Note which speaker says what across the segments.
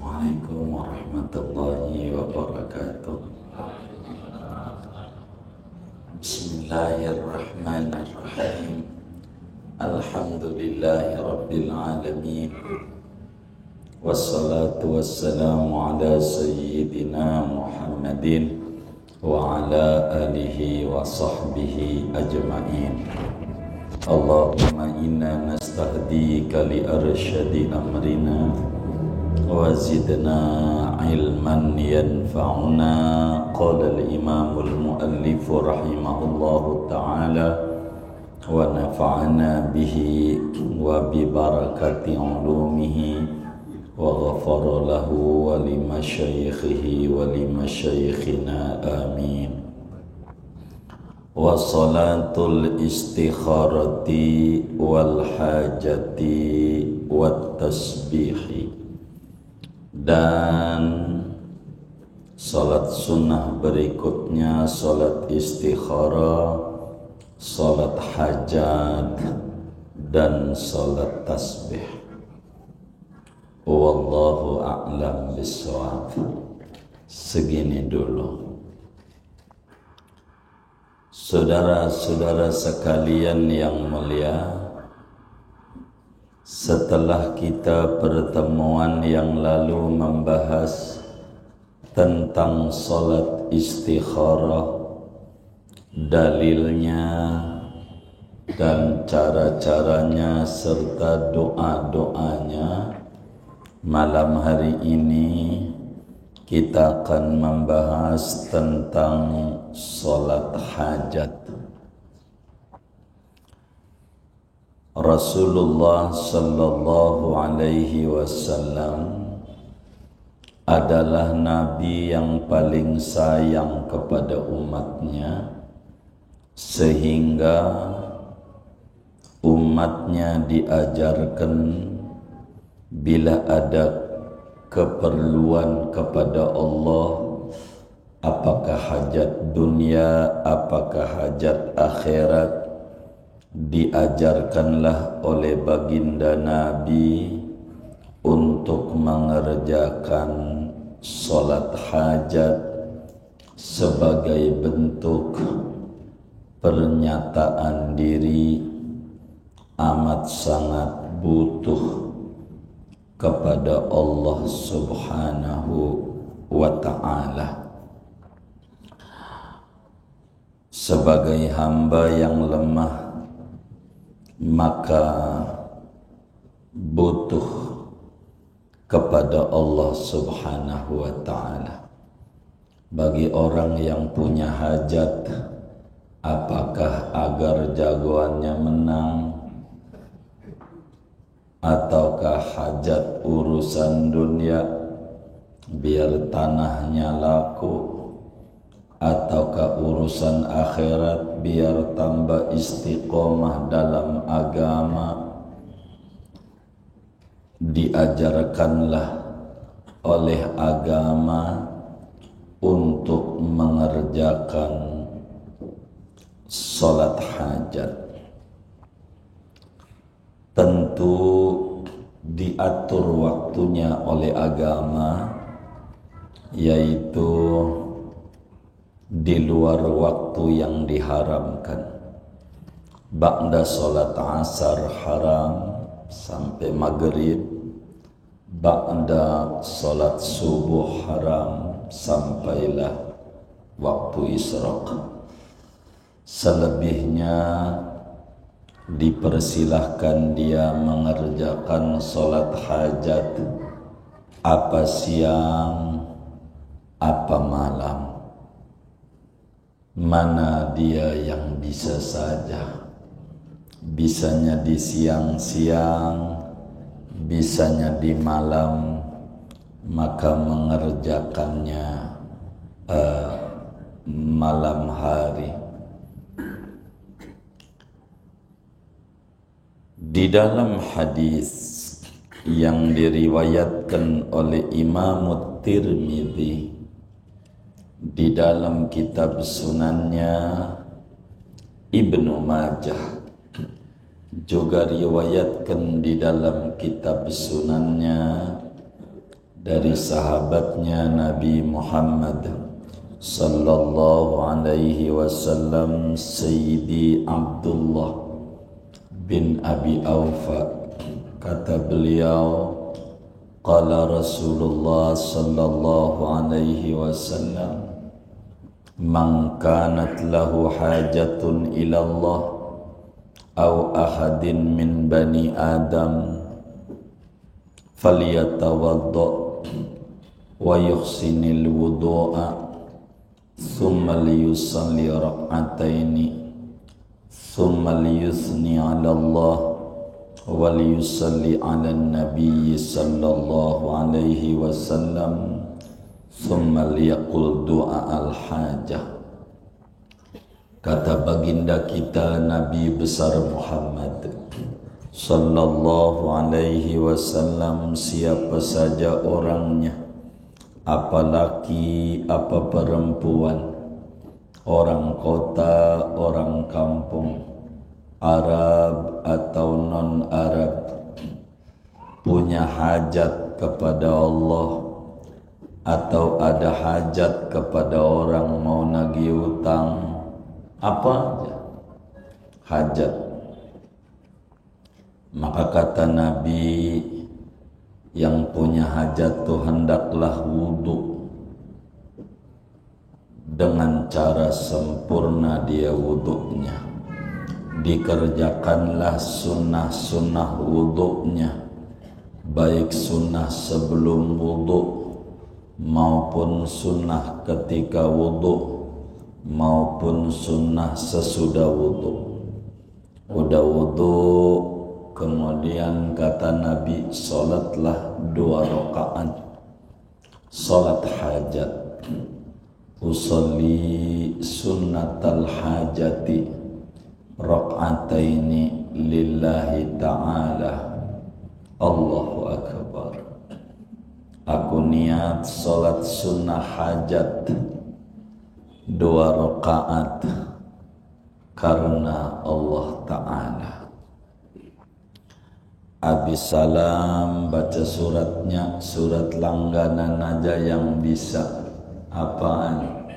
Speaker 1: Assalamualaikum warahmatullahi wabarakatuh. Bismillahirrahmanirrahim. Alhamdulillahi rabbil alamin. Wassalatu wassalamu ala sayyidina Muhammadin wa ala alihi wa sahbihi ajma'in. Allahumma inna nastahdika li arsyadi amrina wa zidna ilman yanfa'una. Qala al-imam al-muallif rahimahullahu ta'ala wa nafa'ana bihi wa bi barakati ulumihi wa ghafara lahu wa li masyayikhihi wa li masyayikhina amin. Wa salatul istikharati wal hajati wat tasbihi, dan salat sunnah berikutnya salat istikharah, salat hajat, dan salat tasbih. Wallahu a'lam bishawab. Segini dulu. Saudara-saudara sekalian yang mulia, setelah kita pertemuan yang lalu membahas tentang salat istikharah, dalilnya dan cara-caranya serta doa-doanya, malam hari ini kita akan membahas tentang salat hajat. Rasulullah sallallahu alaihi wasallam adalah nabi yang paling sayang kepada umatnya, sehingga umatnya diajarkan bila ada keperluan kepada Allah, apakah hajat dunia, apakah hajat akhirat, diajarkanlah oleh baginda Nabi untuk mengerjakan salat hajat sebagai bentuk pernyataan diri amat sangat butuh kepada Allah Subhanahu wa ta'ala. Sebagai hamba yang lemah, maka butuh kepada Allah Subhanahu wa ta'ala. Bagi orang yang punya hajat, apakah agar jagoannya menang, ataukah hajat urusan dunia biar tanahnya laku, ataukah urusan akhirat biar tambah istiqomah dalam agama, diajarkanlah oleh agama untuk mengerjakan salat hajat. Tentu diatur waktunya oleh agama, yaitu di luar waktu yang diharamkan. Ba'da salat asar haram sampai maghrib, ba'da salat subuh haram sampailah waktu isyraq. Selebihnya dipersilahkan dia mengerjakan salat hajat apa siang apa malam, mana dia yang bisa saja. Bisanya di siang-siang, bisanya di malam, maka mengerjakannya malam hari. Di dalam hadis yang diriwayatkan oleh Imam Tirmidzi di dalam kitab sunannya, Ibnu Majah juga riwayatkan di dalam kitab sunannya, dari sahabatnya Nabi Muhammad sallallahu alaihi wasallam, Sayyidi Abdullah bin Abi Aufa, kata beliau, qala Rasulullah sallallahu alaihi wasallam, man kanat lahu hajatun ilallah aw ahadin min bani adam falyatawadda wa yuhsinil wudu'a thumma liyusalli rak'ataini thumma liyuthni 'ala Allah wa liyusalli 'ala an-nabiy sallallahu alaihi wasallam thumma liyaqul du'a al-hajah. Kata baginda kita Nabi besar Muhammad sallallahu alaihi wasallam, siapa saja orangnya, apa laki apa perempuan, orang kota, orang kampung, Arab atau non-Arab, punya hajat kepada Allah atau ada hajat kepada orang, mau nagih utang, apa aja hajat, maka kata Nabi, yang punya hajat tuh hendaklah wudu. Dengan cara sempurna dia wudunya, dikerjakanlah sunnah-sunnah wudunya, baik sunnah sebelum wudu maupun sunnah ketika wudu maupun sunnah sesudah wudu. Udah wudu, kemudian kata Nabi, sholatlah 2 rakaat, sholat hajat. Usolli sunnatal hajati rak'ataini lillahi ta'ala. Allahu akbar. Aku niat sholat sunnah hajat 2 rakaat karena Allah Ta'ala. Habis salam baca suratnya, surat langganan aja yang bisa. Apaan?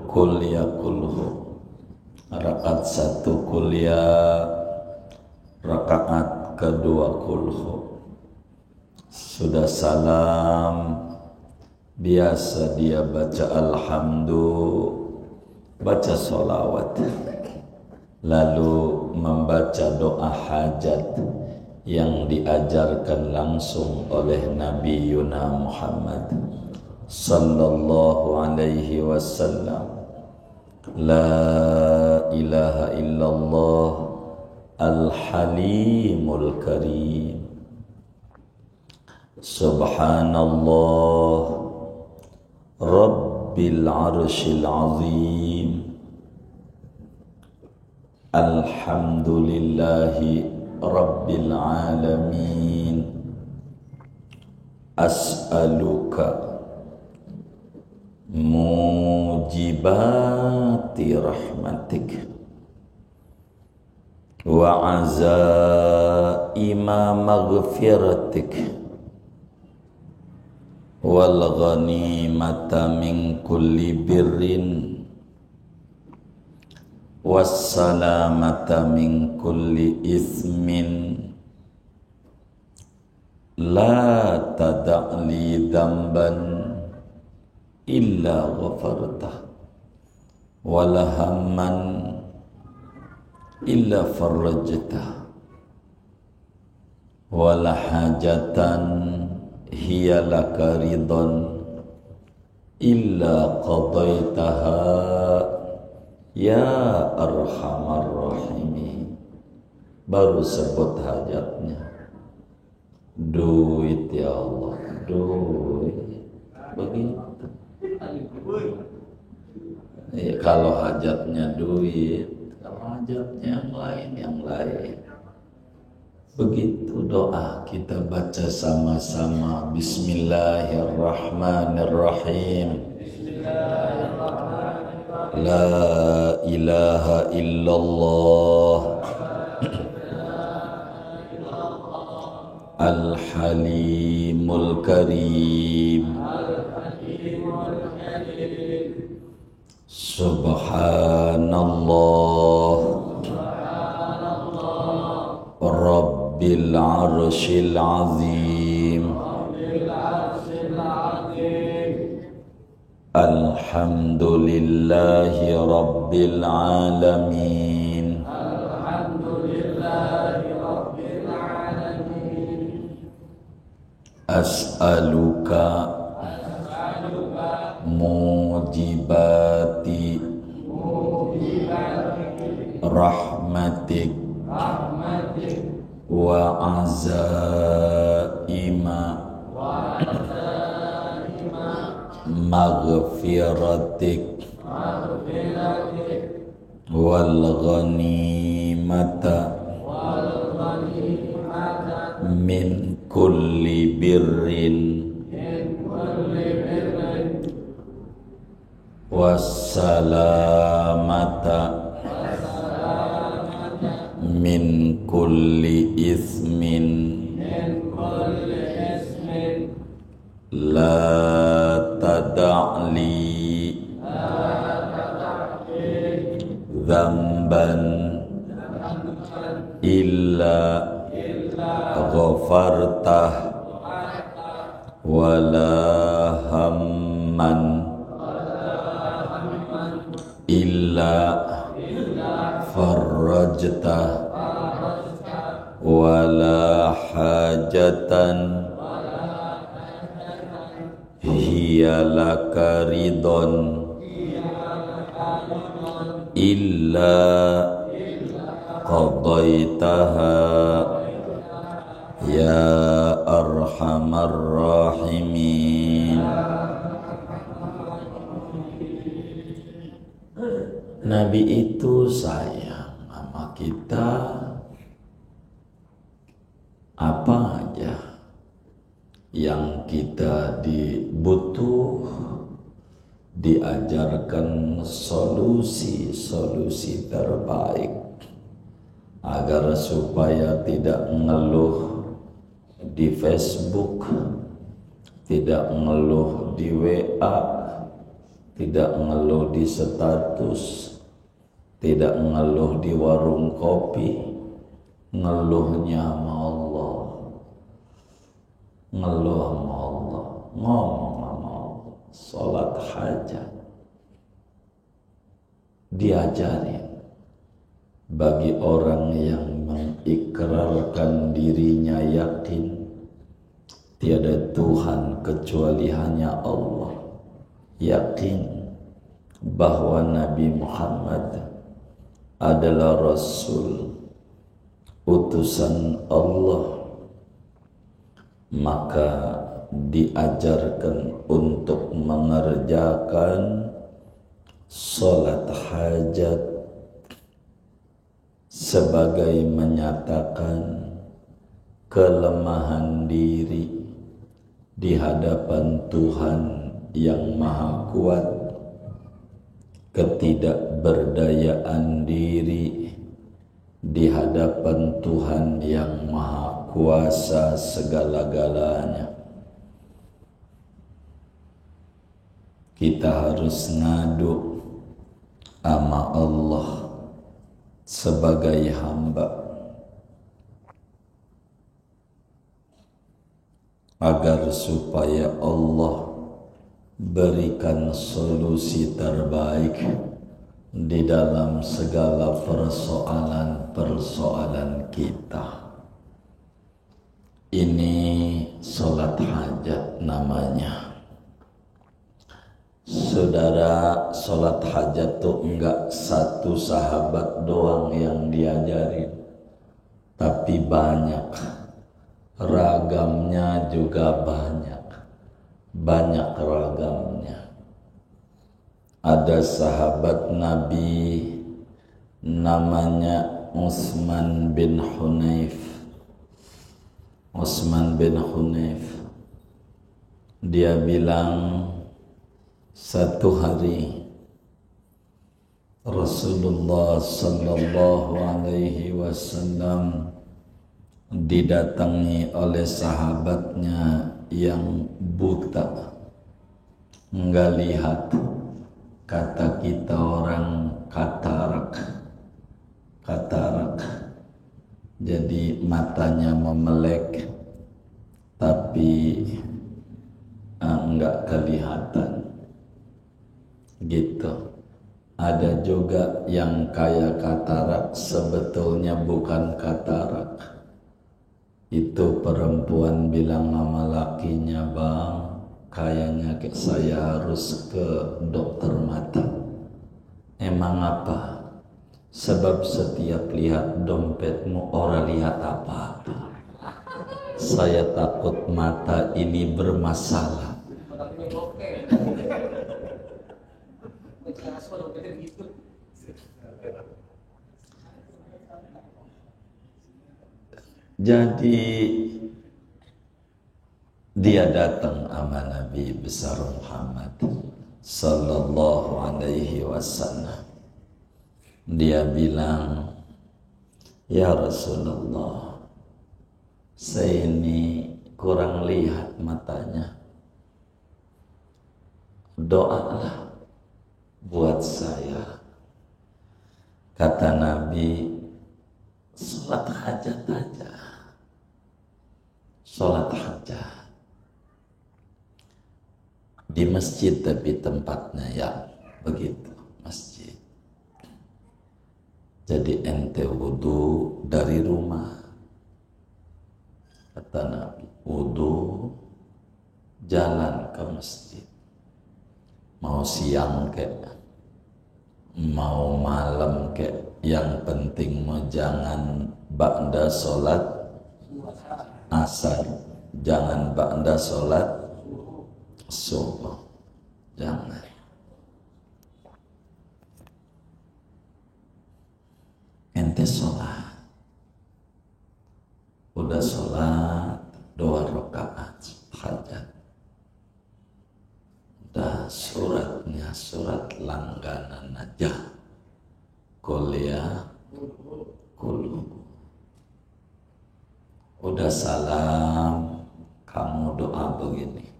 Speaker 1: Qul ya kulhu. Rakaat 1 qul ya, rakaat kedua kulhu. Sudah salam, biasa dia baca alhamdulillah, baca sholawat, lalu membaca doa hajat yang diajarkan langsung oleh Nabi Yuna Muhammad sallallahu alaihi wasallam. La ilaha illallah al-halimul karim, subhanallah rabbil arshil azim, alhamdulillahi rabbil alamin, as'aluka mujibati rahmatik wa azaima maghfiratik wal ghanimata min kulli birrin wassalamata min kulli ismin, la tada'li damban illa ghafartah wala hamman illa farajtah wala hajatan hiya laka ridhan illa qadaitaha ya arhamar rahimin. Baru sebut hajatnya, duit ya Allah, duit. Begitu. Ya, kalau hajatnya duit, kalau hajatnya yang lain. Begitu doa kita baca sama-sama. Bismillahirrahmanirrahim. La ilaha illallah Al-Halimul Karim. Subhanallah Rabbil Arshil Azim. Alhamdulillahi Rabbil Alamin. As'aluka mujibati rahmatik wa azaima maghfiratik wal ghanimata min kulli birrin wassalamata min kulli ismin la tada'li dzamban illa ghafartah wala hamman illa farrajtah wala hajatan hiya laka ridon illa qadaitaha ya arhamar rahimin. Nabi itu sayang sama kita, apa aja yang kita butuh diajarkan solusi-solusi terbaik agar supaya tidak ngeluh di Facebook, tidak ngeluh di WA, tidak ngeluh di status, tidak ngeluh di warung kopi, ngeluhnya sama Allah, ngeluh sama Allah, ngomong sama Allah. Sholat hajat diajarin bagi orang yang mengikrarkan dirinya yakin tiada Tuhan kecuali hanya Allah, yakin bahwa Nabi Muhammad adalah Rasul utusan Allah, maka diajarkan untuk mengerjakan sholat hajat sebagai menyatakan kelemahan diri di hadapan Tuhan yang Maha Kuat, ketidakberdayaan diri di hadapan Tuhan yang Maha Kuasa segala-galanya. Kita harus ngadu sama Allah sebagai hamba agar supaya Allah berikan solusi terbaik di dalam segala persoalan-persoalan kita. Ini sholat hajat namanya. Saudara, sholat hajat tuh enggak satu sahabat doang yang diajarin, tapi banyak, ragamnya juga banyak ragamnya. Ada sahabat Nabi namanya Utsman bin Hunayf. Dia bilang, satu hari Rasulullah sallallahu alaihi wasallam didatangi oleh sahabatnya yang buta, nggak lihat, kata kita orang katarak, jadi matanya memelek tapi enggak kelihatan gitu. Ada juga yang kayak katarak sebetulnya bukan katarak. Itu perempuan bilang sama lakinya, "Bang, kayaknya saya harus ke dokter mata." Emang apa? Sebab setiap lihat dompetmu orang lihat apa-apa. Saya takut mata ini bermasalah. Jadi dia datang sama Nabi besar Muhammad sallallahu alaihi wasallam. Dia bilang, "Ya Rasulullah, saya ini kurang lihat matanya. Doalah buat saya." Kata Nabi, "Sholat hajat aja. Sholat hajat di masjid, tapi tempatnya ya begitu, masjid. Jadi ente wudu dari rumah." Kata Nabi, wudu jalan ke masjid. Mau siang kek, mau malam kek, yang penting mau jangan ba'da sholat asar, jangan ba'da sholat subuh, jangan. Ente sholat, udah sholat 2 rakaat hajat, udah suratnya surat langganan aja, kuliah kulu, udah salam, kamu doa begini.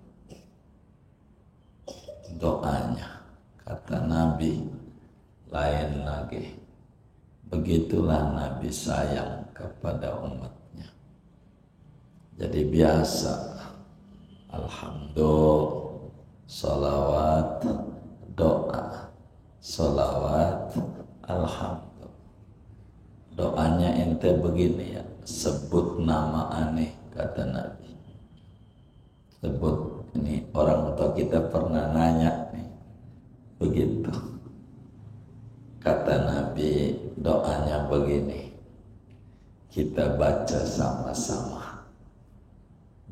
Speaker 1: Doanya kata Nabi lain lagi. Begitulah Nabi sayang kepada umatnya. Jadi biasa alhamdulillah, salawat, doa, salawat, alhamdulillah. Doanya ente begini ya, sebut nama aneh, kata Nabi. Sebut, ini orang tua kita pernah nanya nih, begitu. Kata Nabi, doanya begini, kita baca sama-sama.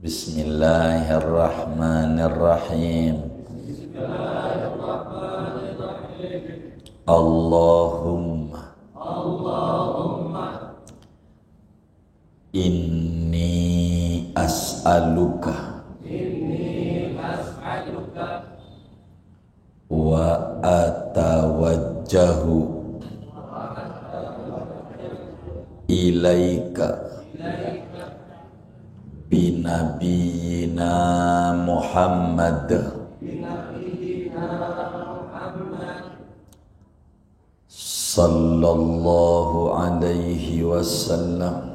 Speaker 1: Bismillahirrahmanirrahim. Allahumma inni as'aluka wa atawajjahu ilaika binabiyina Muhammad sallallahu alaihi wasallam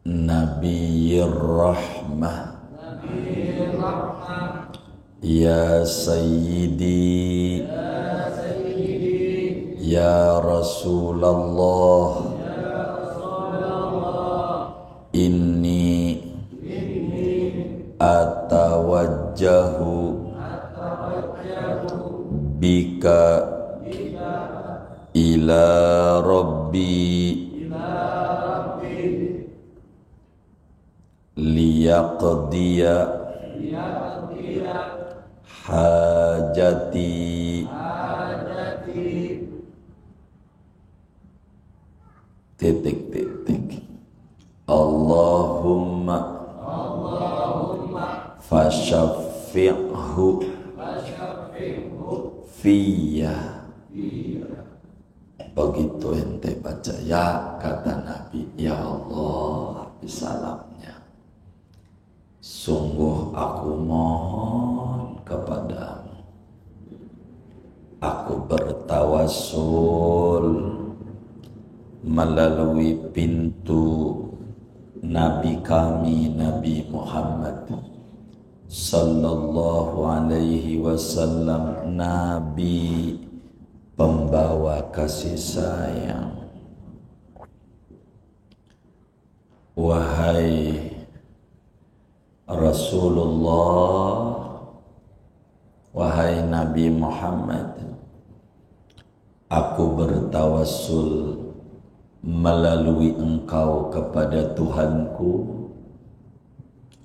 Speaker 1: Nabiyyir rahmah ya sayyidi ya Rasulullah inni atawajjahu bika ila rabbi liyaqdiya hajati titik Allahumma fashaffi'hu fiyya Begitu ente baca ya, kata Nabi, ya Allah, salamnya. Sungguh aku mohon kepadamu. Aku bertawassul melalui pintu Nabi kami, Nabi Muhammad sallallahu alaihi wasallam, Nabi pembawa kasih sayang. Wahai Rasulullah, wahai Nabi Muhammad, aku bertawassul melalui engkau kepada Tuhanku,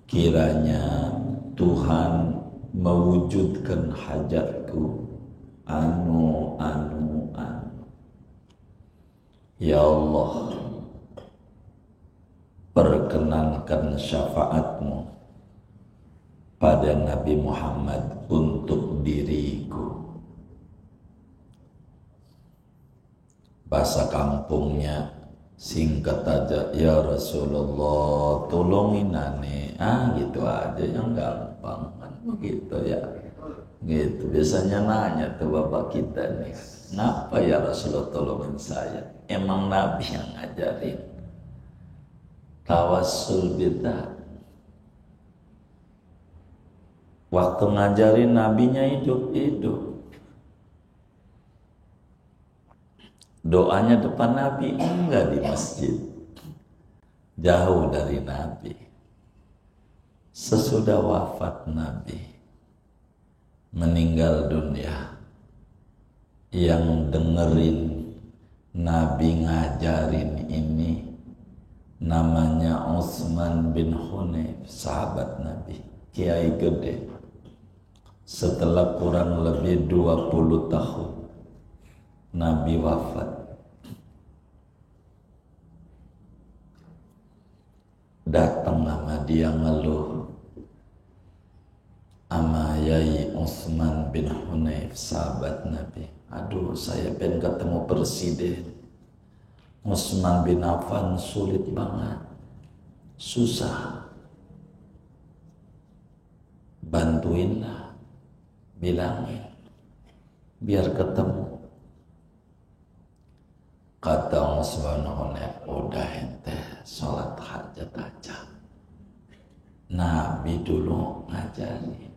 Speaker 1: kiranya Tuhan mewujudkan hajatku. Anu. Ya Allah, perkenankan syafaatmu pada Nabi Muhammad untuk diriku. Bahasa kampungnya singkat aja, ya Rasulullah tolongin aneh. Gitu aja, yang gampang kan begitu ya. Gitu biasanya nanya tuh bapak kita nih, kenapa ya Rasulullah tolongin saya? Emang Nabi yang ngajarin tawassul bid'ah. Waktu ngajarin Nabinya hidup-hidup, doanya depan Nabi, enggak di masjid, jauh dari Nabi. Sesudah wafat Nabi, meninggal dunia, yang dengerin Nabi ngajarin ini namanya Utsman bin Hunayf, sahabat Nabi, kiai gede. Setelah kurang lebih 20 tahun Nabi wafat, datang nama dia ngeluh ama Yai Utsman bin Hunayf, sahabat Nabi. Aduh, saya pengen ketemu presiden Utsman bin Affan, sulit banget, susah. Bantuinlah, bilangin biar ketemu. Kata Utsman bin Hunayf, udah ente sholat hajat aja, Nabi dulu ngajarin.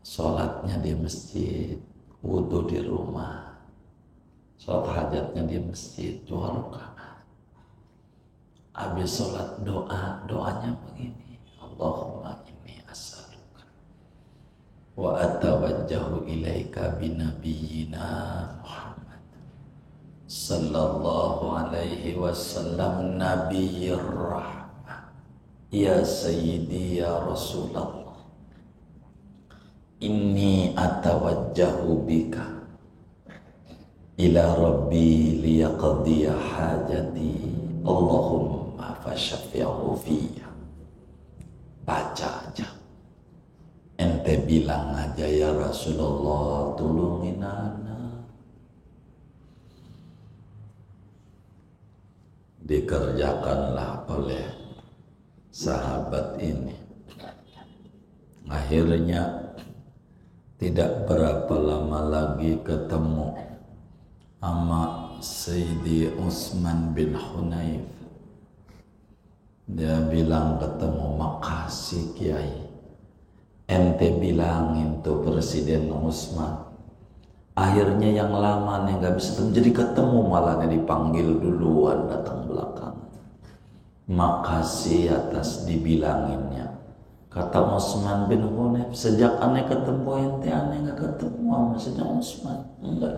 Speaker 1: Sholatnya di masjid, wudhu di rumah, sholat hajatnya di masjid 2 rakaat. Habis sholat doanya begini, Allahumma inni as'aluka wa atawajjahu ilaika binabiyyina Muhammad sallallahu alaihi wasallam nabiyyir rahmah ya sayyidi ya Rasulullah, inni atawajjahu bika ila rabbi liyaqdiya hajati, Allahumma fasyafi'hu fiyya. Baca aja, ente bilang aja, ya Rasulullah tolongin ana. Dikerjakanlah oleh sahabat ini. Akhirnya tidak berapa lama lagi ketemu sama Sayyidi Utsman bin Hunayf. Dia bilang ketemu, makasih Kiai, ente bilangin tuh Presiden Utsman. Akhirnya yang lama nih gak bisa ketemu, jadi ketemu, malah dipanggil duluan, datang belakangan. Makasih atas dibilanginnya. Kata Utsman bin Hunayf, sejak aneh ketemu ente, aneh gak ketemu sama Sayyidina Utsman. Enggak.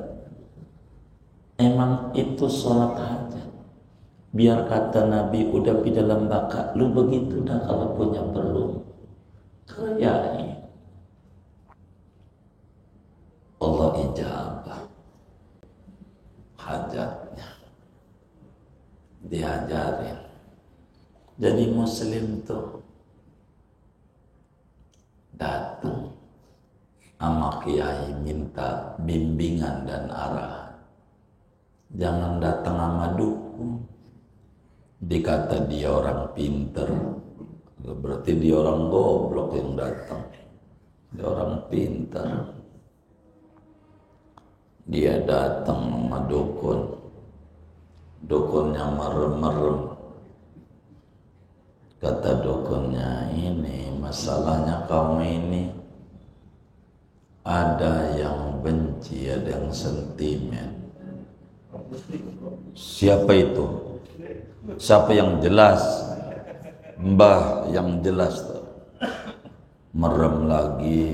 Speaker 1: Emang itu sholat hajat. Biar kata Nabi udah di dalam baka, lu begitu dah kalau punya perlu. Kerjain. Allah ijabah hajatnya. Diajarin. Jadi muslim tuh datang sama kiai minta bimbingan dan arahan. Jangan datang sama dukun. Dikata dia orang pinter, berarti dia orang goblok yang datang. Dia orang pinter. Dia datang sama dukun. Dukunnya merem-merem. Kata dukunnya, ini masalahnya kamu ini ada yang benci, ada yang sentimen. Siapa itu? Siapa yang jelas? Mbah yang jelas tuh. Merem lagi.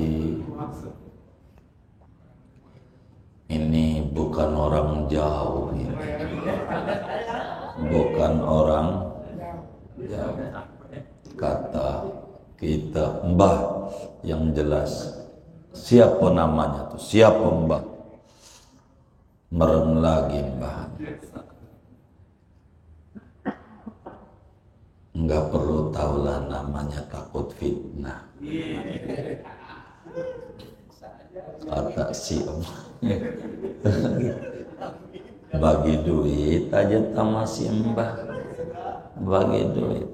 Speaker 1: Ini bukan orang jauh ini. Bukan orang jauh. Kata kita, Mbah yang jelas. Siapa namanya tuh? Siapa Mbah? Merem lagi Mbah. Enggak perlu tahulah namanya, takut fitnah. Kata si bagi duit aja sama si Mbah. Bagi duit.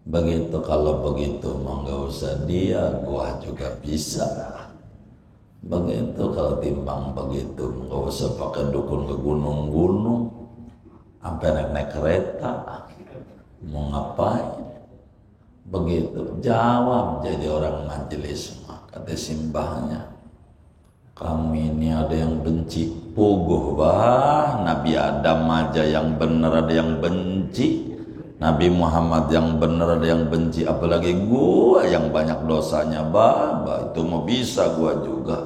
Speaker 1: Begitu, kalau begitu mau nggak usah dia, gua juga bisa. Begitu, kalau timbang begitu nggak usah pakai dukun ke gunung-gunung, sampai naik kereta, mau ngapain? Begitu, jawab jadi orang majelis. Kata simbahnya, kami ini ada yang benci, puguh bah, Nabi Adam aja yang benar ada yang benci, Nabi Muhammad yang benar ada yang benci, apalagi gua yang banyak dosanya, bah itu mau bisa gua juga.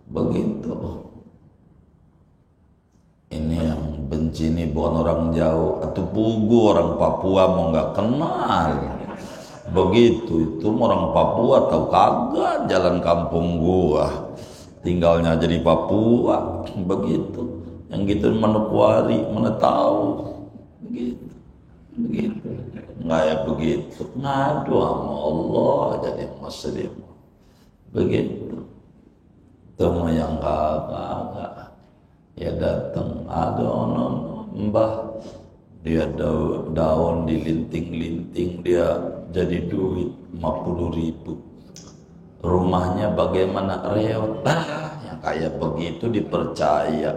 Speaker 1: Begitu. Ini yang benci ini bukan orang jauh, atau pugu orang Papua mau nggak kenal. Begitu, itu orang Papua tahu kagak jalan kampung gua, tinggalnya jadi Papua. Begitu, yang gitu Manokwari mana tahu. Begitu, begitu, nggak ya begitu, ngadu sama Allah jadi muslim. Begitu, temu yang kagak. Ya datang, ada orang Mbah, dia daun dilinting-linting, dia jadi duit 50.000. Rumahnya bagaimana? Reot. Yang kayak begitu dipercaya.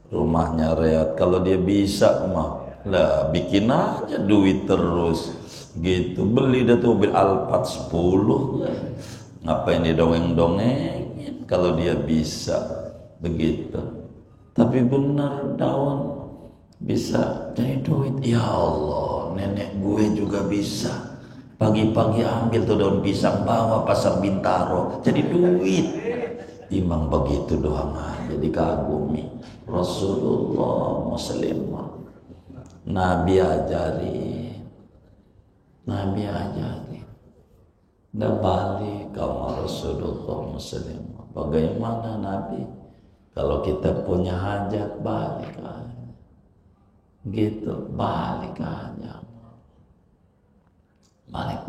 Speaker 1: Rumahnya reot. Kalau dia bisa mah, lah bikin aja duit terus. Gitu, beli dah tuh mobil Alphard 10. Ngapain didongeng-dongengin kalau dia bisa. Begitu. Tapi benar daun bisa jadi duit. Ya Allah, nenek gue juga bisa. Pagi-pagi ambil tuh daun pisang, bawa pasar Bintaro, jadi duit. Imam begitu doang aja dikagumi. Rasulullah muslimah. Nabi ajarin. Nabi ajarin. Dan balik sama Rasulullah muslimah. Bagaimana Nabi? Kalau kita punya hajat, balik aja. Gitu, balik aja.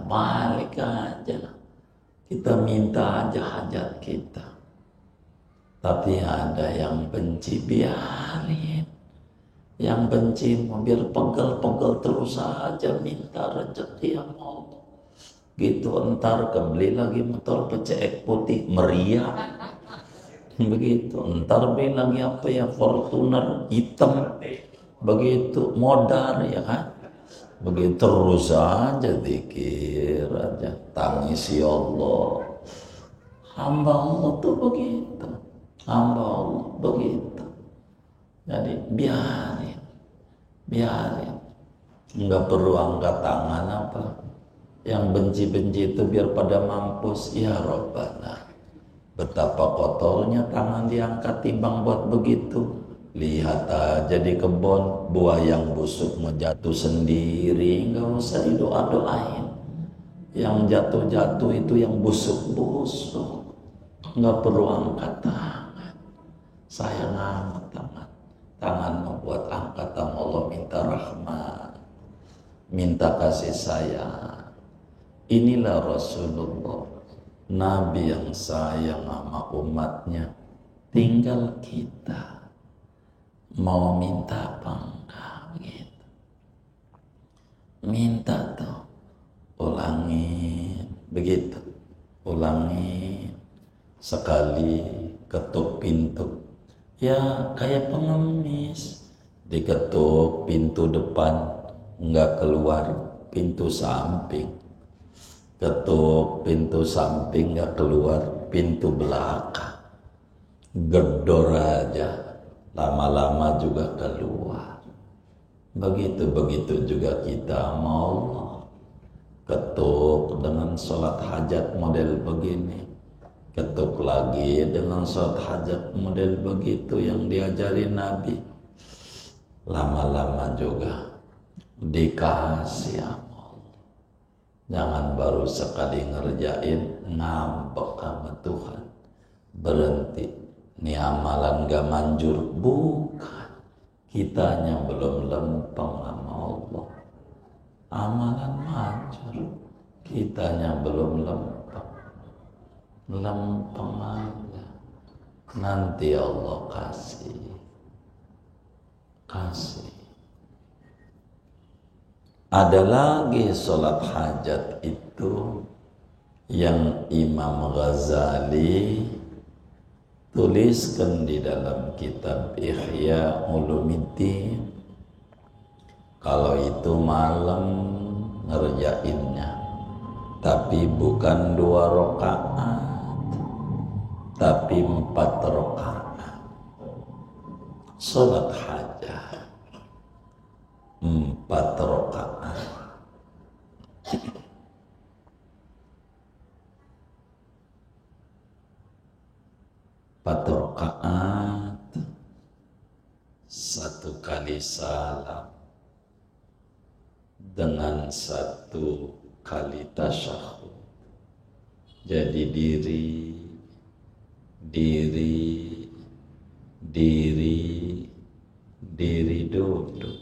Speaker 1: Balik aja. Kita minta aja hajat kita. Tapi ada yang benci, biarin. Yang benci, biar pegel-pegel terus aja minta rezeki yang Allah. Gitu, entar kebeli lagi motor PCX putih, meriah. Begitu, entar beli lagi apa ya, Fortuner hitam, begitu modal ya kan. Begitu terus aja dikir aja, tangisi Allah. Hamba Allah tuh begitu, hamba Allah begitu. Jadi biarin, nggak perlu angkat tangan apa. Yang benci-benci itu biar pada mampus. Ya Rabbana, betapa kotornya tangan diangkat timbang buat begitu. Lihat aja di kebun, buah yang busuk mau jatuh sendiri, nggak usah didoa-doain. Yang jatuh-jatuh itu yang busuk-busuk, nggak perlu angkat tangan. Sayang amat tangan membuat angkatan Allah, minta rahmat, minta kasih sayang. Inilah Rasulullah, Nabi yang sayang sama umatnya. Tinggal kita mau minta apa enggak gitu. Minta tuh, ulangin begitu, ulangin sekali ketuk pintu. Ya kayak pengemis, diketuk pintu depan enggak keluar, pintu samping. Ketuk pintu samping enggak keluar, pintu belakang. Gedor aja, lama-lama juga keluar. Begitu juga kita mau ketuk dengan sholat hajat model begini, ketuk lagi dengan sholat hajat model begitu yang diajarin Nabi. Lama-lama juga dikasih amal. Jangan baru sekali ngerjain ngambek sama Tuhan, berhenti. Ini amalan gak manjur, bukan. Kitanya belum lempeng sama Allah. Amalan manjur, kitanya belum lempeng. Lempeng aja. Nanti Allah kasih. Ada lagi sholat hajat itu yang Imam Ghazali tuliskan di dalam kitab Ihya Ulumuddin. Kalau itu malam ngerjainnya, tapi bukan 2 rakaat, tapi 4 rakaat. Salat hajat 4 rakaat. 4 rakaat, 1 kali salam dengan 1 kali tasyahud. Jadi diri duduk.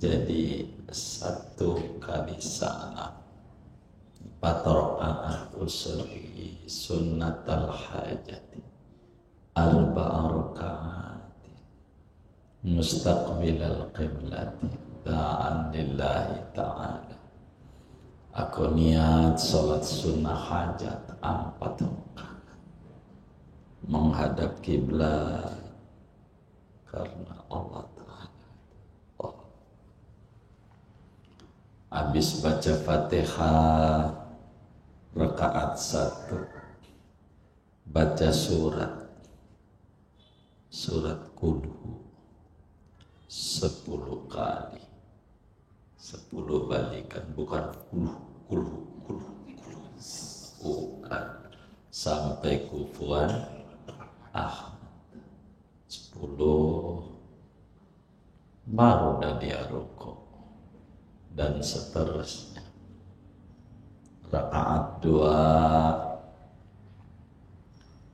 Speaker 1: Jadi 1 kali salam. 4 rakaat usolli sunnatal hajati 4 rakaat mustaqbilal qiblati ta'an lillahi ta'ala. Aku niat sholat sunnah hajat 4 rakaat menghadap kiblat karena Allah Ta'ala. Habis baca Fatihah rakaat 1, baca surat Qulhu 10 kali, 10 balikan, bukan Qulhu, bukan, sampai kufuan ahad 10, baru dah dia rukuk dan seterusnya. Rakaat 2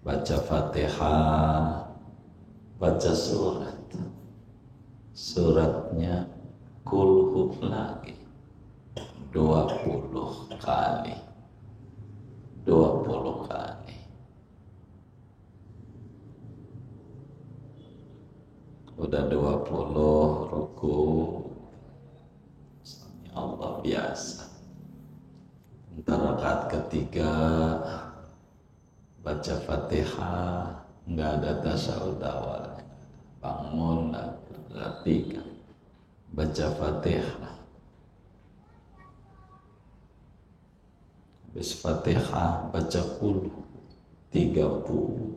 Speaker 1: baca Fatihah, baca suratnya Qulhu lagi 20 kali. Udah 20 rukuk, Allah biasa. Ntar rakaat ketiga baca Fatihah, nggak ada tasyahud awal, bangun perhatikan, baca Fatihah. Habis Fatihah baca Qulhu 30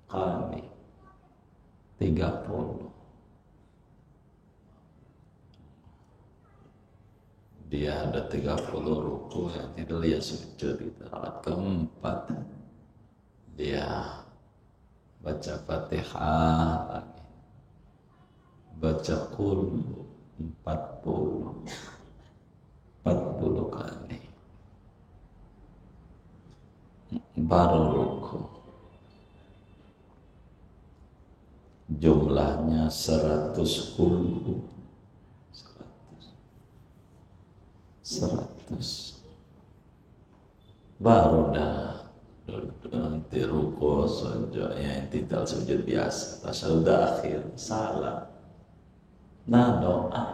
Speaker 1: kali. 30. Dia ada 30 ruku, yang tidak dia sujud. Rakaat keempat dia baca Fatihah lagi, baca Qulhu 40 kali, baru ruku. Jumlahnya 100 Qulhu, 100. baru dah nanti ruko saja ya intital sujud biasa tasawuf akhir salah. Nah doa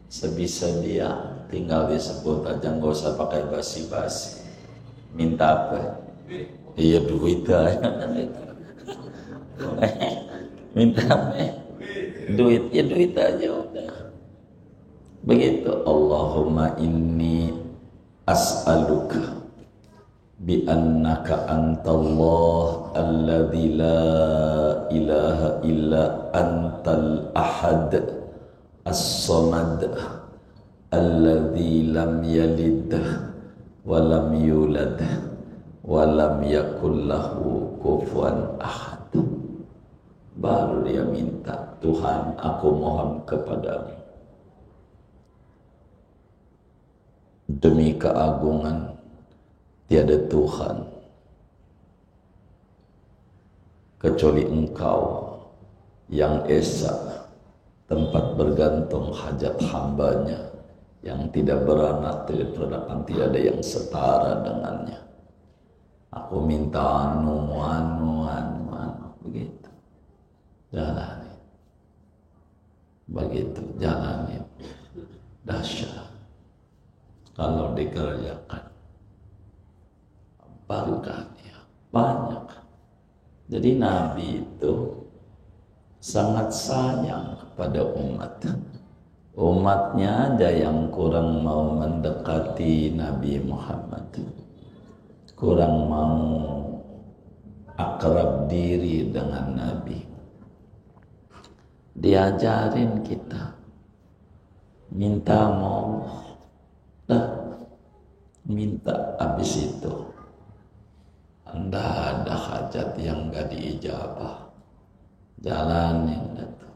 Speaker 1: sebisa dia tinggal disebut aja, nggak usah pakai basi-basi. Minta apa? Iya duit aja. Minta apa? Duit, ya duit aja udah. Begitu. Allahumma inni as'aluka bi annaka antallah alladzi la ilaha illa antal ahad as-samad alladzi lam yalid wa lam yulad wa lam yakul lahu kufuwan ahad. Baru dia minta, Tuhan aku mohon kepadamu demi keagungan tiada Tuhan kecuali Engkau yang esa tempat bergantung hajat hambanya, yang tidak beranak, tidak beranak, tidak ada yang setara dengannya. Aku minta anu begitu. Jalani. Begitu jalani. Dahsyat. Kalau dikerjakan barokahnya banyak. Jadi Nabi itu sangat sayang kepada umatnya aja yang kurang mau mendekati Nabi Muhammad, kurang mau akrab diri dengan Nabi. Diajarin kita minta mau minta, habis itu Anda ada hajat yang gak diijabah, jalanin itu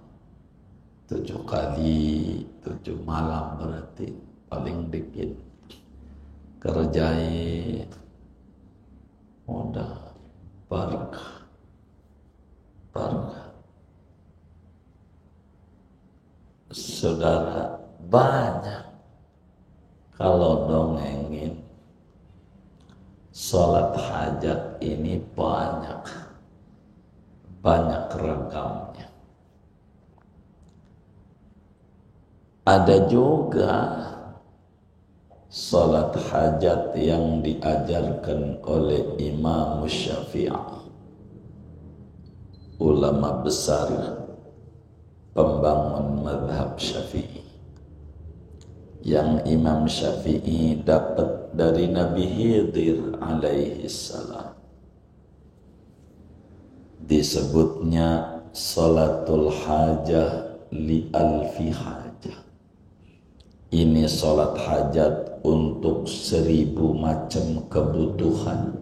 Speaker 1: 7 kali 7 malam, berarti paling dikit kerjain udah barakah. Saudara, banyak kalau dongengin sholat hajat ini banyak ragamnya. Ada juga sholat hajat yang diajarkan oleh Imam Syafi'i, ulama besar pembangun mazhab Syafi'i, yang Imam Syafi'i dapat dari Nabi Khidir alaihi salam. Disebutnya salatul hajah li alfi hajah. Ini salat hajat untuk 1000 macam kebutuhan.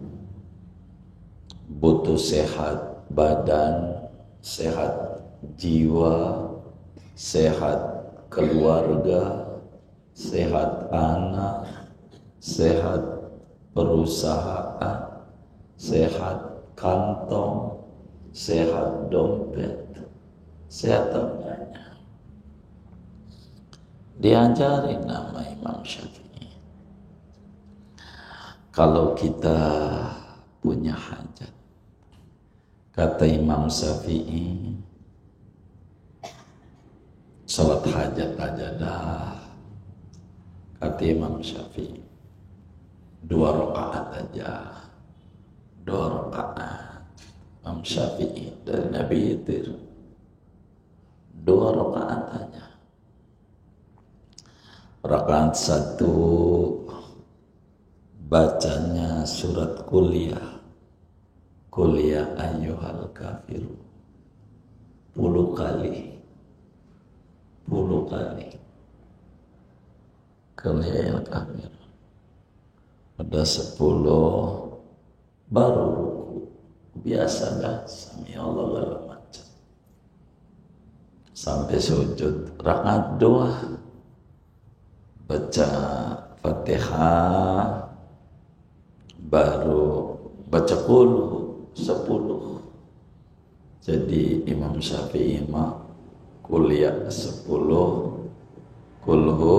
Speaker 1: Butuh sehat badan, sehat jiwa, sehat keluarga, sehat anak, sehat perusahaan, sehat kantong, sehat dompet, sehat temannya. Diajarin nama Imam Syafi'i. Kalau kita punya hajat, kata Imam Syafi'i, salat hajat aja dah. Kata Imam Syafi'i, 2 rakaat aja. 2 rakaat. Imam Syafi'i dari Nabi Khidir 2 rakaat aja. Rakaat 1 bacanya surat kuliah ayyuhal kafiru 10 kali. Kuliah kafir. Ada 10 baru ruku. Biasa dah sami Allah segala macam. Sampai sujud rakaat 2 baca Fatihah, baru baca qul 10. Jadi Imam Syafi'i mah kuliah 10, kulhu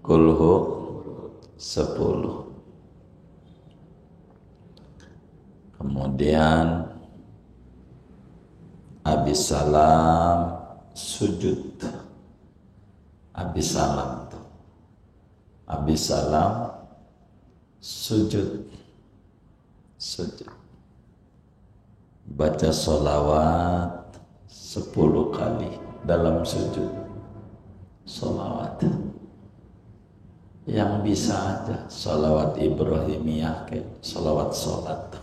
Speaker 1: 10. Kemudian habis salam sujud. Habis salam tuh. Habis salam sujud. Sujud. Baca sholawat 10 kali dalam sujud. Sholawat. Yang bisa aja sholawat Ibrahimiyah ke sholawat sholat.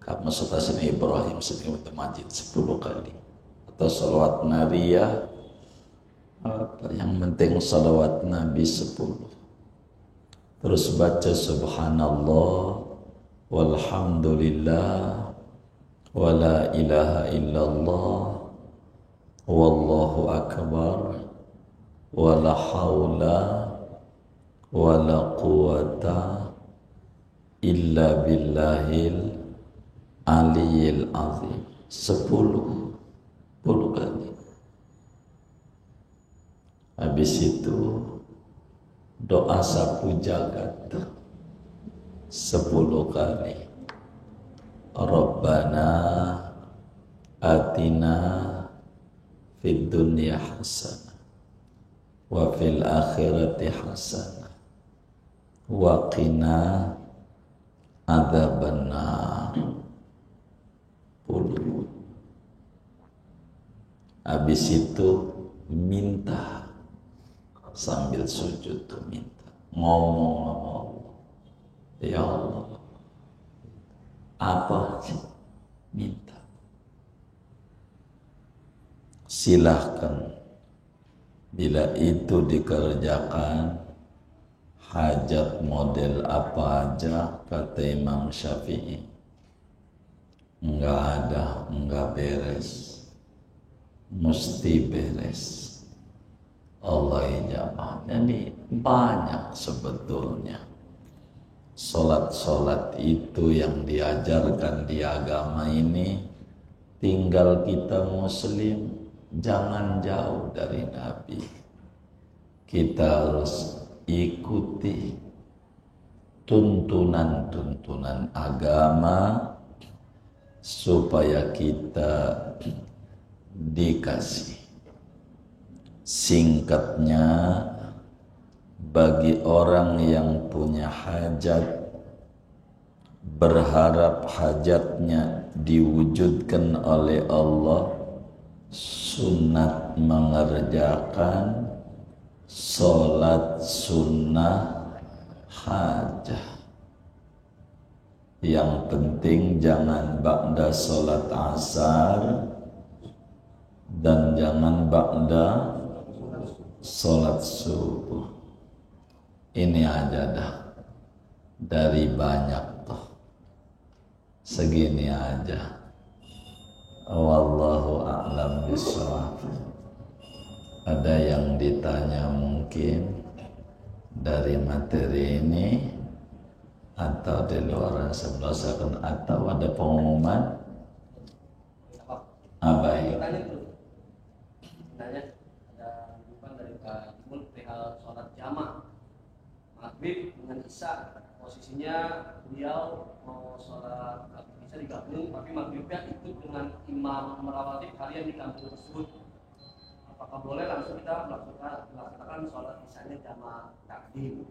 Speaker 1: Kamu suka sini Ibrahim sini untuk majid 10 kali. Atau sholawat nariyah. Apa yang penting sholawat Nabi 10. Terus baca subhanallah walhamdulillah wala ilaha illallah wallahu akbar wala haula wala quwata illa billahil aliyil azim. 10 kali. Habis itu doa sapu jagat 10 kali. Rabbana atina fid dunya hasanah wa fil akhirati hasanah wa qina adzabannar. 10. Habis itu minta sambil sujud tuh minta, ngomong sama Allah, ya Allah, apa sih minta. Silahkan bila itu dikerjakan, hajat model apa aja kata Imam Syafi'i enggak beres, mesti beres. Allah ijabah. Jadi banyak sebetulnya solat-solat itu yang diajarkan di agama ini, tinggal kita muslim jangan jauh dari Nabi. Kita harus ikuti tuntunan-tuntunan agama supaya kita dikasih. Singkatnya, bagi orang yang punya hajat, berharap hajatnya diwujudkan oleh Allah, sunat mengerjakan sholat sunnah hajat. Yang penting jangan ba'da sholat asar dan jangan ba'da sholat subuh. Ini aja dah, dari banyak toh, segini aja. Wallahu a'lam bishawab. Ada yang ditanya mungkin dari materi ini atau di luar sebelah sana, atau ada pengumuman? Baik.
Speaker 2: Tanya ada bukan dari Pak Timur perihal sholat jamaah maghrib dengan isya, posisinya beliau mau sholat bisa digabung tapi maghribnya ikut dengan imam merawatib kalian di kampung tersebut. Apakah boleh langsung kita melaksanakan sholat isyanya jamaah takdim?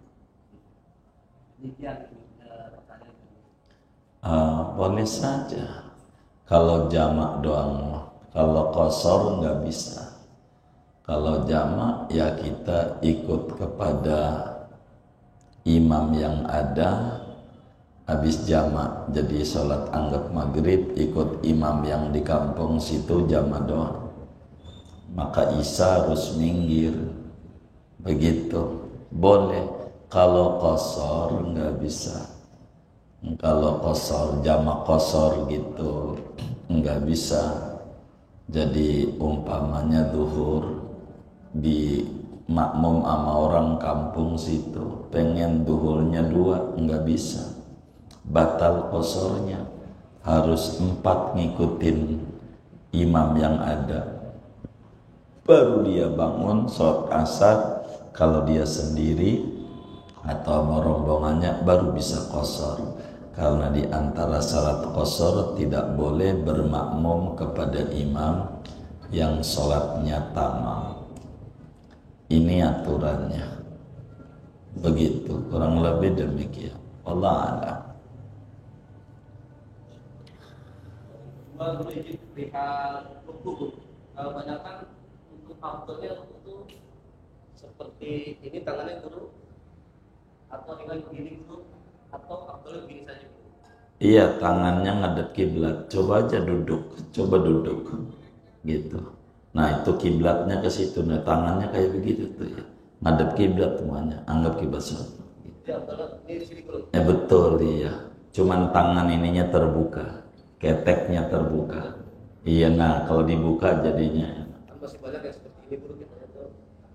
Speaker 2: Demikian pertanyaan.
Speaker 1: Boleh saja kalau jamak doang, kalau qasar nggak bisa. Kalau jamak ya kita ikut kepada imam yang ada. Habis jamak jadi sholat anggap maghrib, ikut imam yang di kampung situ jamak doang, maka isya harus minggir. Begitu boleh. Kalau qasar nggak bisa. Kalau qasar jamak qasar gitu nggak bisa. Jadi umpamanya zuhur di makmum sama orang kampung situ, pengen duhurnya 2, nggak bisa, batal qasarnya, harus 4 ngikutin imam yang ada, baru dia bangun sholat asar. Kalau dia sendiri atau sama rombongannya baru bisa qasar. Karena di antara syarat qasar tidak boleh bermakmum kepada imam yang sholatnya tamam. Ini aturannya. Begitu, kurang lebih demikian. Allah a'lam.
Speaker 2: Berikut perihal rukuk. Kalau banyak kan untuk faktornya itu seperti ini tangannya dulu atau dengan begini dulu atau faktornya begini saja.
Speaker 1: Iya, tangannya ngadep kiblat. Coba aja duduk, coba duduk, gitu. Nah itu kiblatnya ke situ. Nah tangannya kayak begitu tuh ya, ngadep kiblat semuanya. Anggap kiblat satu. Betul iya. Cuman tangan ininya terbuka, keteknya terbuka. Iya, nah kalau dibuka jadinya.
Speaker 2: Masih banyak yang seperti ini bro kita.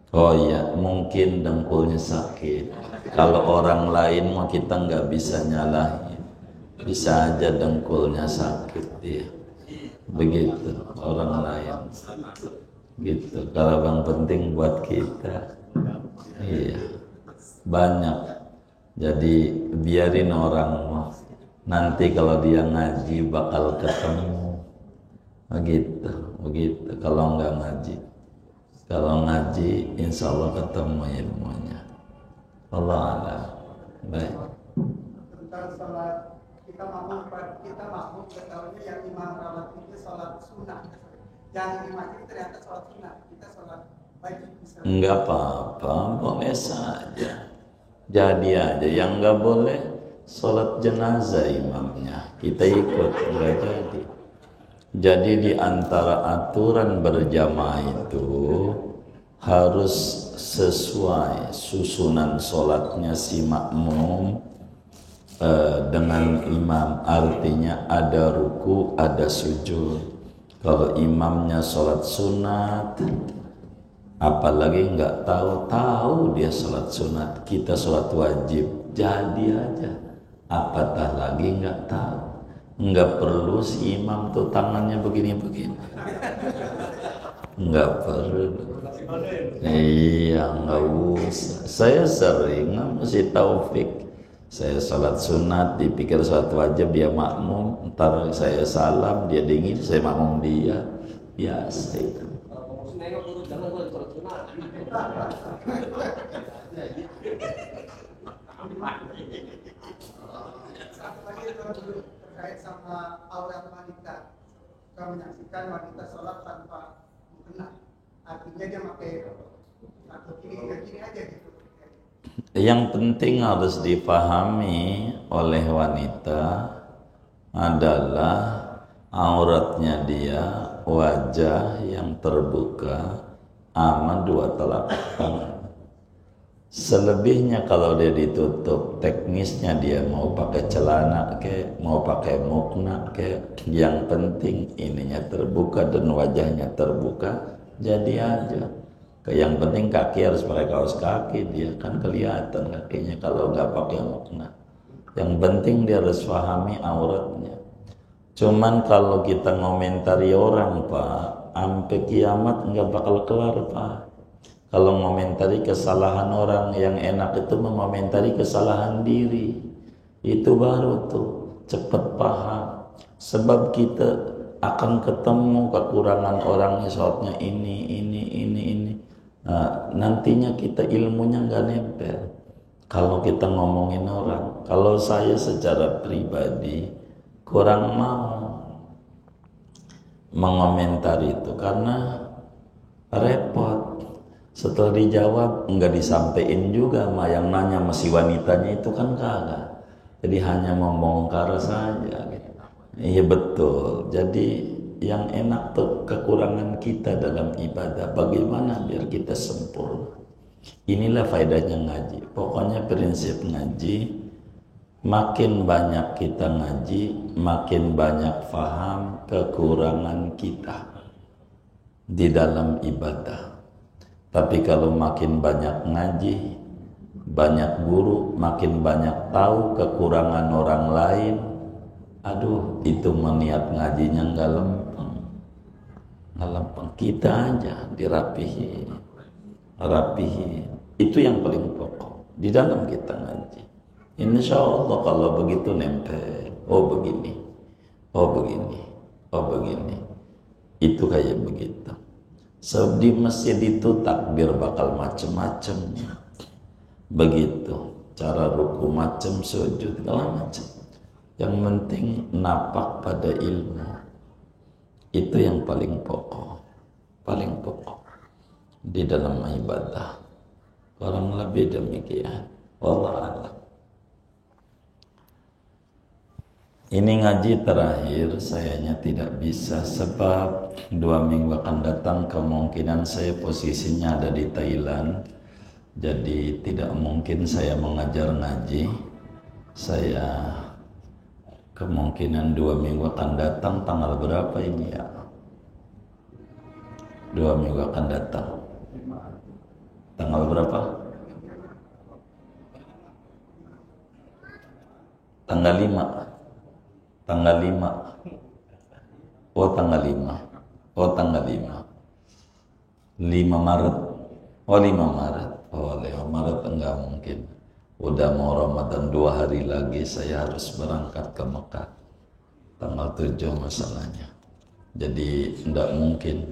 Speaker 1: Oh iya, mungkin dengkulnya sakit. Kalau orang lain mah kita nggak bisa nyalahin. Bisa aja dengkulnya sakit ya. Begitu orang lain. Gitu. Kalau yang penting buat kita. Iya. Banyak. Jadi biarin orang mah. Nanti kalau dia ngaji bakal ketemu. Begitu, begitu. Kalau nggak ngaji. Kalau ngaji, insya Allah ketemu ilmunya. Allah a'lam. Baik.
Speaker 3: Tentang sholat kita makmum ketahuinya yang imam rawat itu sholat sunnah. Yang di masjid ternyata sholat sunnah. Kita sholat wajib.
Speaker 1: Enggak apa-apa, boleh saja. Jadi aja. Yang nggak boleh sholat jenazah imamnya. Kita ikut, nggak jadi. Jadi di antara aturan berjamaah itu harus sesuai susunan sholatnya si makmum dengan imam. Artinya ada ruku, ada sujud. Kalau imamnya sholat sunat, apalagi nggak tahu dia sholat sunat, kita sholat wajib, jadi aja. Apatah lagi nggak tahu. Nggak perlu si imam tuh tangannya begini-begini. Nggak perlu. Iya, nggak usah. Saya sering masih Taufik. Saya sholat sunat, dipikir sholat wajib, dia makmum. Ntar saya salam, dia dingin, saya makmum dia. Biasa itu.
Speaker 3: Satu lagi terkait sama aurat wanita. Kita menyaksikan wanita sholat tanpa mukena. Artinya dia pakai atau gini aja gitu.
Speaker 1: Yang penting harus dipahami oleh wanita adalah auratnya dia wajah yang terbuka sama dua telapak tangan. Selebihnya kalau dia ditutup, teknisnya dia mau pakai celana ke, mau pakai mukna ke, yang penting ininya terbuka dan wajahnya terbuka, jadi aja. Yang penting kaki harus pakai kaos kaki, dia kan kelihatan kakinya kalau nggak pakai mukna. Yang penting dia harus pahami auratnya. Cuman kalau kita ngomentari orang Pak, sampai kiamat nggak bakal kelar Pak. Kalau ngomentari kesalahan orang, yang enak itu mengomentari kesalahan diri. Itu baru tuh cepet paham. Sebab kita akan ketemu kekurangan orangnya, sholatnya ini. Nah, nantinya kita ilmunya nggak nempel. Kalau kita ngomongin orang, kalau saya secara pribadi kurang mau mengomentari itu karena repot. Setelah dijawab nggak disampaikan juga sama yang nanya, masih wanitanya itu kan kagak. Jadi hanya membongkar saja gitu. Iya betul. Jadi yang enak tuh kekurangan kita dalam ibadah, bagaimana biar kita sempurna. Inilah faedahnya ngaji. Pokoknya prinsip ngaji, makin banyak kita ngaji, makin banyak faham kekurangan kita di dalam ibadah. Tapi kalau makin banyak ngaji, banyak guru, makin banyak tahu kekurangan orang lain, aduh itu meniat ngajinya nggak lempeng. Kita aja dirapihin. Itu yang paling pokok di dalam kita ngaji. Insya Allah kalau begitu nempel. Oh begini, oh begini, oh begini. Itu kayak begitu. Sebab di masjid itu takbir bakal macem-macem. Begitu. Cara ruku macem, sujud segala macem. Yang penting napak pada ilmu. Itu yang paling pokok. Paling pokok di dalam ibadah. Kurang lebih demikian. Wallahu a'lam. Ini ngaji terakhir, sayanya tidak bisa sebab 2 minggu akan datang kemungkinan saya posisinya ada di Thailand. Jadi tidak mungkin saya mengajar ngaji. Saya kemungkinan 2 minggu akan datang, tanggal berapa ini ya? 2 minggu akan datang. Tanggal berapa? Tanggal 5. Tanggal 5. Oh tanggal 5. Oh tanggal 5. 5 Maret. Oh 5 Maret. Oh 5 Maret enggak mungkin. Udah mau Ramadan 2 hari lagi saya harus berangkat ke Mekah. Tanggal 7 masalahnya. Jadi enggak mungkin.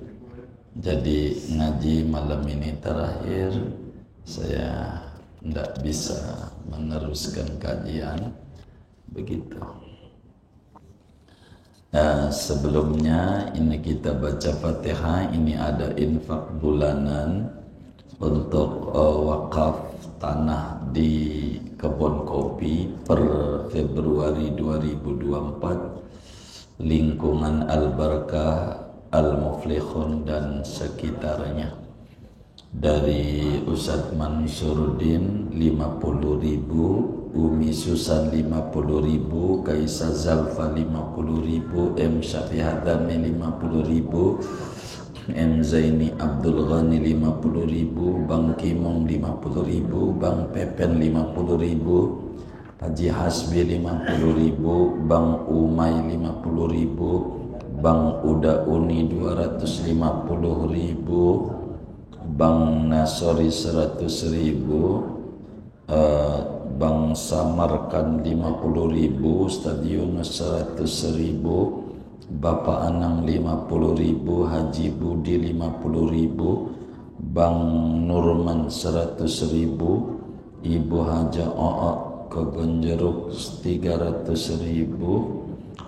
Speaker 1: Jadi ngaji malam ini terakhir, saya enggak bisa meneruskan kajian. Begitu. Nah, sebelumnya ini kita baca Fatihah. Ini ada infak bulanan untuk wakaf tanah di kebun kopi per Februari 2024, lingkungan Al-Barakah, Al-Muflihun dan sekitarnya. Dari Ustadz Mansuruddin 50.000, Umi Susan 50.000, Kaisa Zalfa 50.000, M Syafihadami 50.000, M Zaini Abdul Ghani 50.000, Bang Kimong 50.000, Bang Pepen 50.000, Haji Hasbi 50.000, Bang Umay 50.000, Bang Uda Uni 250.000, Bang Nasori 100.000, Bang Samarkan 50.000, Ustadz Yunus 100.000, Bapak Anang 50.000, Haji Budi 50.000, Bang Nurman 100.000, Ibu Haja O'ok Kebonjeruk 300.000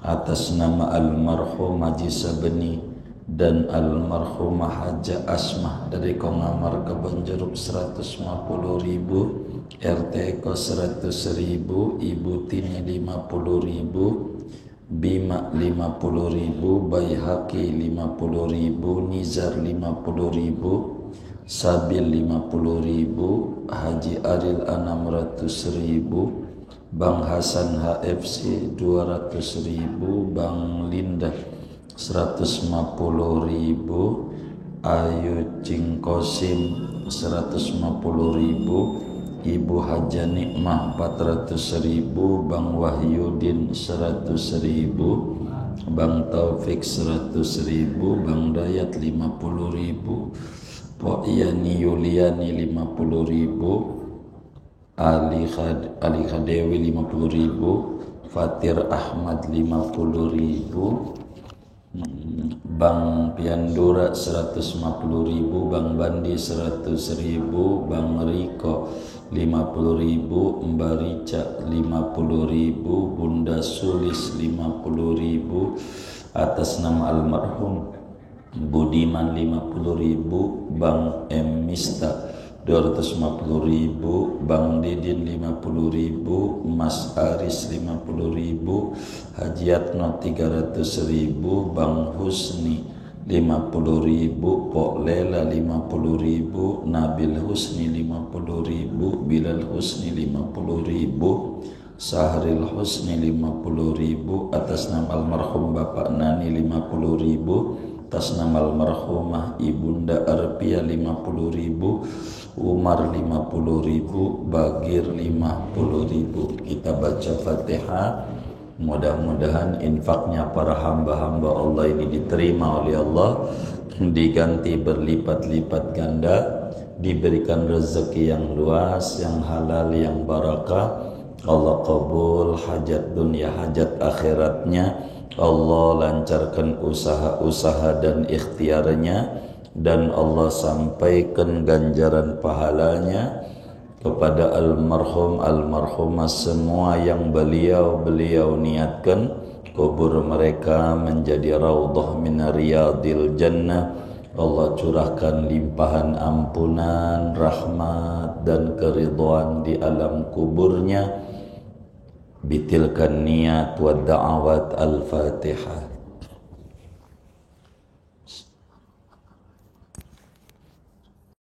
Speaker 1: atas nama almarhum Haji Sabeni dan almarhumah Haja Asmah dari Kongamar Kebonjeruk 150.000, RT Eko 100.000, Ibu Tini 50.000, Bima 50.000, Baihaqi 50.000, Nizar 50.000, Sabil 50.000, Haji Aril 600.000, Bang Hasan HFC 200.000, Bang Linda 150.000, Ayu Cingkosim 150.000, Ibu Haja Nikmah 400.000, Bang Wahyudin 100.000, Bang Taufik 100.000, Bang Dayat 50.000, Pok Yani Yuliani 50.000, Ali Khadewi 50.000, Fatir Ahmad 50.000, Bang Piandura 150.000, Bang Bandi 100.000, Bang Riko 50.000, Mbak Rica 50.000, Bunda Sulis 50.000 atas nama almarhum Budiman 50.000, Bang M Mista 250.000, Bang Didin 50.000, Mas Aris 50.000, Hajiatno 300.000, Bang Husni 50.000, Pok Lela 50.000, Nabil Husni 50.000, Bilal Husni 50.000, Sahril Husni 50.000 atas nama almarhum Bapak Nani 50.000, atas nama almarhumah Ibunda Arpia 50.000, Umar 50.000, Bagir 50.000. Kita baca Fatihah. Mudah-mudahan infaknya para hamba-hamba Allah ini diterima oleh Allah, diganti berlipat-lipat ganda, diberikan rezeki yang luas, yang halal, yang barakah. Allah kabul hajat dunia hajat akhiratnya, Allah lancarkan usaha-usaha dan ikhtiarnya, dan Allah sampaikan ganjaran pahalanya kepada almarhum almarhumah semua yang beliau niatkan kubur mereka menjadi raudhah min riyadil jannah. Allah curahkan limpahan ampunan, rahmat dan keridhaan di alam kuburnya. Bitilkan niat wa da'awat al-Fatihah.